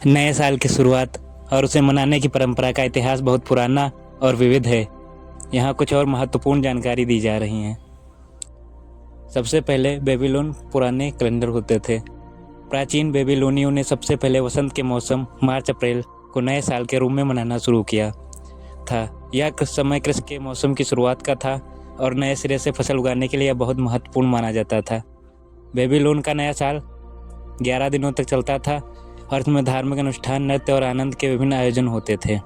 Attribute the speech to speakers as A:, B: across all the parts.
A: नए साल की शुरुआत और उसे मनाने की परंपरा का इतिहास बहुत पुराना और विविध है। यहाँ कुछ और महत्वपूर्ण जानकारी दी जा रही हैं। सबसे पहले बेबीलोन पुराने कैलेंडर होते थे। प्राचीन बेबीलोनियों ने सबसे पहले वसंत के मौसम मार्च अप्रैल को नए साल के रूप में मनाना शुरू किया था। यह समय कृषि के मौसम की शुरुआत का था और नए सिरे से फसल उगाने के लिए यह बहुत महत्वपूर्ण माना जाता था। बेबीलोन का नया साल 11 दिनों तक चलता था और इसमें धार्मिक अनुष्ठान, नृत्य और आनंद के विभिन्न आयोजन होते थे।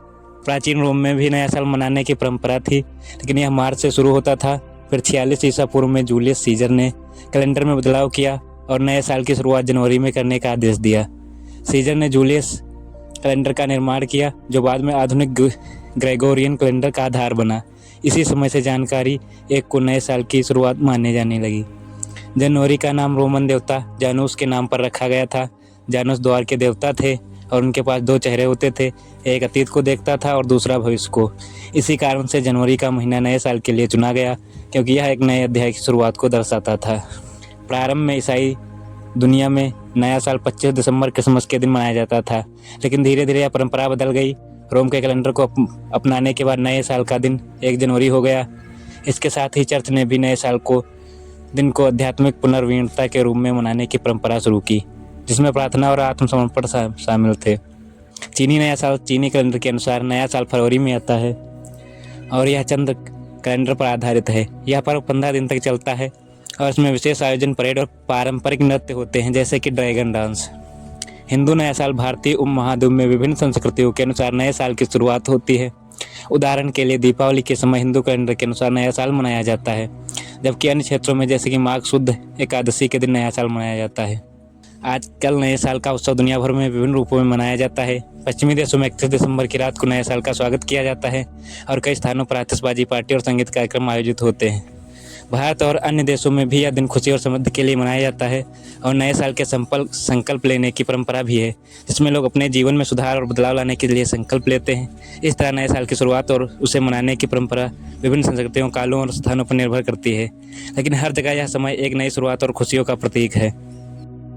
A: प्राचीन रोम में भी नया साल मनाने की परंपरा थी, लेकिन यह मार्च से शुरू होता था। फिर 46 ईसा पूर्व में जूलियस सीजर ने कैलेंडर में बदलाव किया और नए साल की शुरुआत जनवरी में करने का आदेश दिया। सीजर ने जूलियस कैलेंडर का निर्माण किया, जो बाद में आधुनिक ग्रेगोरियन कैलेंडर का आधार बना। इसी समय से जानकारी 1 को नए साल की शुरुआत मानने जाने लगी। जनवरी का नाम रोमन देवता जानूस के नाम पर रखा गया था। जानूस द्वार के देवता थे और उनके पास 2 चेहरे होते थे, एक अतीत को देखता था और दूसरा भविष्य को। इसी कारण से जनवरी का महीना नए साल के लिए चुना गया, क्योंकि यह एक नए अध्याय की शुरुआत को दर्शाता था। प्रारंभ में ईसाई दुनिया में नया साल 25 दिसंबर क्रिसमस के दिन मनाया जाता था, लेकिन धीरे धीरे यह परंपरा बदल गई। रोम के कैलेंडर को अपनाने के बाद नए साल का दिन 1 जनवरी हो गया। इसके साथ ही चर्च ने भी नए साल को दिन को आध्यात्मिक पुनर्नवीनता के रूप में मनाने की परंपरा शुरू की, जिसमें प्रार्थना और आत्मसमर्पण शामिल थे। चीनी नया साल चीनी कैलेंडर के अनुसार नया साल फरवरी में आता है और यह चंद्र कैलेंडर पर आधारित है। यह पर्व 15 दिन तक चलता है और इसमें विशेष आयोजन, परेड और पारंपरिक नृत्य होते हैं, जैसे कि ड्रैगन डांस। हिंदू नया साल भारतीय उपमहाद्वीप में विभिन्न संस्कृतियों के अनुसार नए साल की शुरुआत होती है। उदाहरण के लिए दीपावली के समय हिंदू कैलेंडर के अनुसार नया साल मनाया जाता है, जबकि अन्य क्षेत्रों में जैसे कि माघ शुद्ध एकादशी के दिन नया साल मनाया जाता है। आजकल नए साल का उत्सव दुनिया भर में विभिन्न रूपों में मनाया जाता है। पश्चिमी देशों में 31 दिसंबर की रात को नए साल का स्वागत किया जाता है और कई स्थानों पर आतिशबाजी पार्टी और संगीत कार्यक्रम आयोजित होते हैं। भारत और अन्य देशों में भी यह दिन खुशी और समृद्धि के लिए मनाया जाता है और नए साल के संकल्प लेने की परंपरा भी है, जिसमें लोग अपने जीवन में सुधार और बदलाव लाने के लिए संकल्प लेते हैं। इस तरह नए साल की शुरुआत और उसे मनाने की परंपरा विभिन्न संस्कृतियों, कालों और स्थानों पर निर्भर करती है, लेकिन हर जगह यह समय एक नई शुरुआत और खुशियों का प्रतीक है।